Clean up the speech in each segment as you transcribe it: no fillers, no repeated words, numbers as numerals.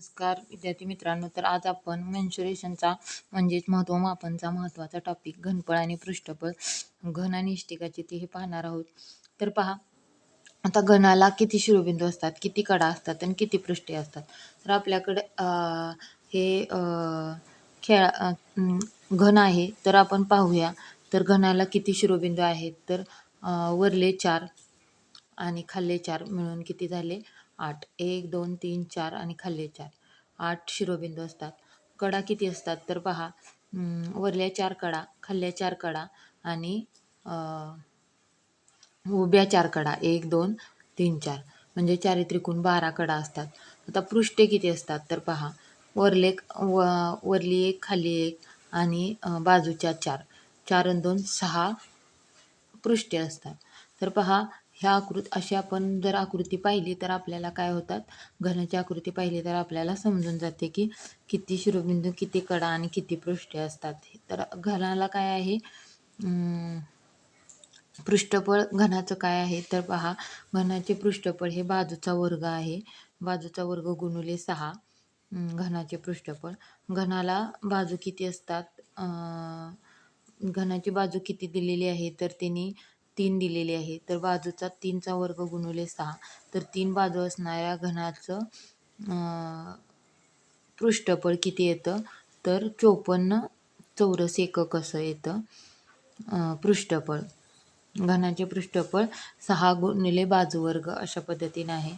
नमस्कार विद्यार्थी मित्रांनो. तर आज आपण मेन्शुरेशनचा म्हणजेच मापनचा महत्त्वाचा टॉपिक घनफळ आणि पृष्ठफळ, घन आणि इष्टिकाची हे पाहणार आहोत. तर पहा, आता घनाला किती शिरोबिंदू असतात, किती कडा असतात आणि किती पृष्ठे असतात. तर आपल्याकडे हे खेळा घन आहे. तर आपण पाहूया. तर घनाला किती शिरोबिंदू आहेत. तर वरले 4 आणि खाल्ले 4 मिळून किती झाले 8. 1 2 3 4 आणि खाल्ले 4, 8 शिरोबिंदू असतात. कडा किती असतात तर पहा, वरल्या 4 कडा, खाल्ल्या 4 कडा आणि उभ्या 4 कडा 1 2 3 4 म्हणजे 4 त्रिकोण 12 कडा असतात. आता पृष्ठे किती असतात तर पहा, वरली 1 खाली 1 आणि बाजूच्या 4, 4 आणि 2 6 पृष्ठे असतात. तर पहा, ह्या अशी आपण जर आकृती पाहिली तर आपल्याला काय होतात, घनाची आकृती पाहिली तर आपल्याला समजून जाते की किती शिरोबिंदू, किती कडा आणि किती पृष्ठे असतात. तर घनाला काय आहे, पृष्ठफळ घनाचं काय आहे तर पहा, घनाचे पृष्ठफळ हे बाजूचा वर्ग आहे. बाजूचा वर्ग गुणिले 6 घनाचे पृष्ठफळ. घनाला बाजू किती असतात, घनाची बाजू किती दिलेली आहे तर त्यांनी 3 दिलेली आहे. तर बाजूचा 3चा वर्ग गुणिले 6, तर 3 बाजू असणाऱ्या घनाचं पृष्ठफळ किती येतं तर 54 चौरस एकक असं येतं पृष्ठफळ. घनाचे पृष्ठफळ 6 गुणिले बाजूवर्ग अशा पद्धतीने आहे.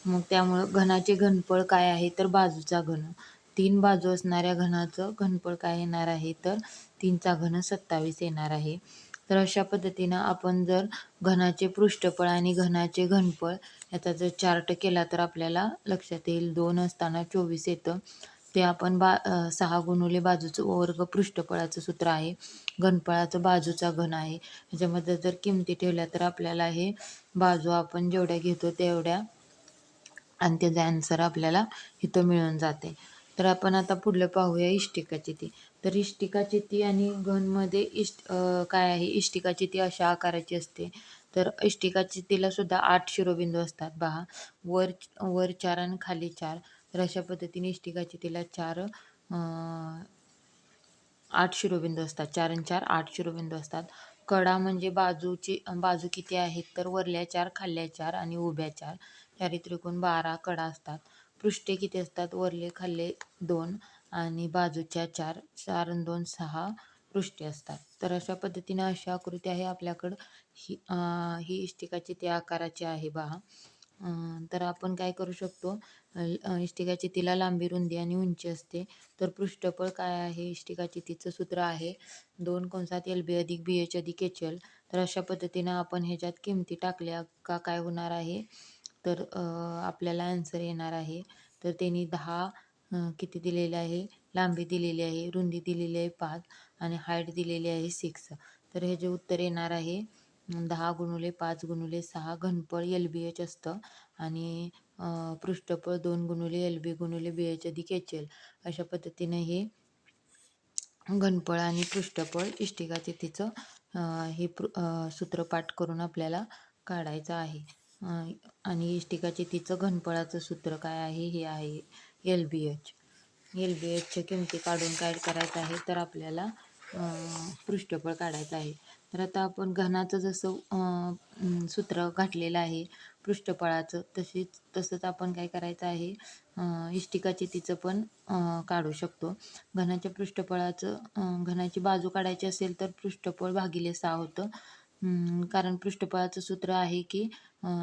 मग त्यामुळं घनाचे घनफळ काय आहे तर बाजूचा घन. 3 बाजू असणाऱ्या घनाचं घनफळ काय येणार आहे तर 3चा घन 27 येणार आहे. तर अशा पद्धतीनं आपण जर घनाचे पृष्ठफळ आणि घनाचे घनफळ याचा जर चार्ट केला तर आपल्याला लक्षात येईल. 2 असताना 24 येतं. ते आपण 6 गुणिले बाजूचं वर्ग पृष्ठफळाचं सूत्र आहे. घनफळाचं बाजूचा घन आहे. ह्याच्यामध्ये जर किमती ठेवल्या तर आपल्याला हे बाजू आपण जेवढ्या घेतो तेवढ्या आणि त्याचं ॲन्सर आपल्याला इथं मिळून जाते. तर आपण आता पुढलं पाहूया इष्टिकाची ती. तर इष्टिकाची ती आणि घनमध्ये काय आहे, इष्टिकाची ती अशा आकाराची असते. तर इष्टिकाची तिला सुद्धा 8 शिरोबिंदू असतात पहा. वर वर 4 आणि खाली 4. तर अशा पद्धतीने इष्टिकाची तिला 8 शिरोबिंदू असतात. 4 आणि 4 8 शिरोबिंदू असतात. कडा म्हणजे बाजू किती आहेत तर वरल्या 4 खाल्ल्या 4 आणि उभ्या 4, 4 त्रिकोण 12 कडा असतात. पृष्ठे किती असतात, वरले खाल्ले 2 आणि बाजूच्या 4, 4 आणि 2 6 पृष्ठे असतात. तर अशा पद्धतीने अशी आकृती आहे आपल्याकडं. ही इष्टिकाची त्या आकाराची आहे पहा. तर आपण काय करू शकतो, इष्टिकाची तिला लांबी, रुंदी आणि उंची असते. तर पृष्ठफळ काय आहे, इष्टिकाची तिचं सूत्र आहे 2 कंसात LB अधिक BH अधिक HL. तर अशा पद्धतीनं आपण ह्याच्यात किमती टाकल्या का काय होणार आहे तर आपल्याला आन्सर येणार आहे. तर त्यांनी 10 किती दिलेले आहे, लांबी दिलेली आहे, रुंदी दिलेली आहे 5 आणि हाईट दिलेली आहे 6. तर हे जे उत्तर येणार आहे 10 गुणिले 5 गुणिले 6. घनफळ LBH असतं आणि पृष्ठफळ 2 गुणिले LB गुणिले BH अधिक HL. अशा पद्धतीने हे घनफळ आणि पृष्ठफळ इष्टिकाचे तिचं हे सूत्रपाठ करून आपल्याला काढायचं आहे. आणि इष्टिकाचे तिचं घनफळाचं सूत्र काय आहे, हे आहे LBH. LBHच्या किमती काढून काय करायचं आहे तर आपल्याला पृष्ठफळ काढायचं आहे. तर आता आपण घनाचं जसं सूत्र घातलेलं आहे पृष्ठफळाचं, तसंच आपण काय करायचं आहे, इष्टिकाची तिचं पण काढू शकतो. घनाच्या पृष्ठफळाचं घनाची बाजू काढायची असेल तर पृष्ठफळ भागिले 6 होतं. कारण पृष्ठफळाचं सूत्र आहे की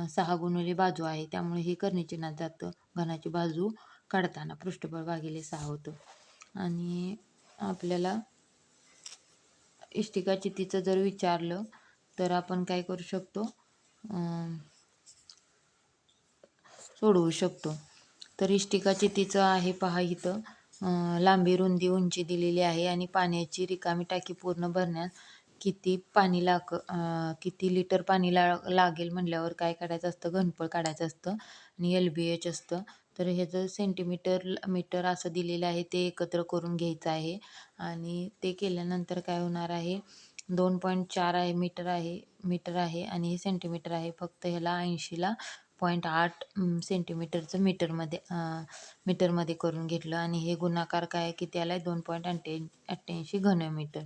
6 गुणिले बाजू आहे, त्यामुळे हे करणीचिन्हात जातं. घनाची बाजू काढताना पृष्ठफळ भागिले 6 होतं. आणि आपल्याला इष्टिकाची तिचं जर विचारलं तर आपण काय करू शकतो, सोडवू शकतो. तर इष्टिकाची तिचं आहे पहा इथं, लांबी, रुंदी, उंची दिलेली आहे आणि पाण्याची रिकामी टाकी पूर्ण भरण्यास किती लिटर पाणी लागेल म्हणल्यावर काय काढायचं असतं, घनफळ काढायचं असतं आणि LBH असतं. तर ह्याचं सेंटीमीटर मीटर असं दिलेलं आहे, ते एकत्र करून घ्यायचं आहे आणि ते केल्यानंतर काय होणार आहे, 2.4 आहे मीटर आहे आणि हे सेंटीमीटर आहे. फक्त ह्याला 80ला 1.8 सेंटीमीटरचं मीटरमध्ये करून घेतलं आणि हे गुणाकार काय किती आलाय 2.88 घनमीटर.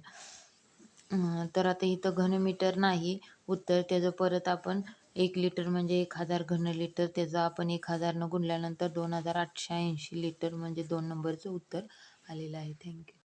तर आता इथं घनमीटर नाही उत्तर त्याचं, परत आपण 1 लिटर म्हणजे 1000 घनलिटर, त्याचं आपण 1000 गुणल्यानंतर 2880 लिटर म्हणजे 2 नंबरचं उत्तर आलेलं आहे. थँक्यू.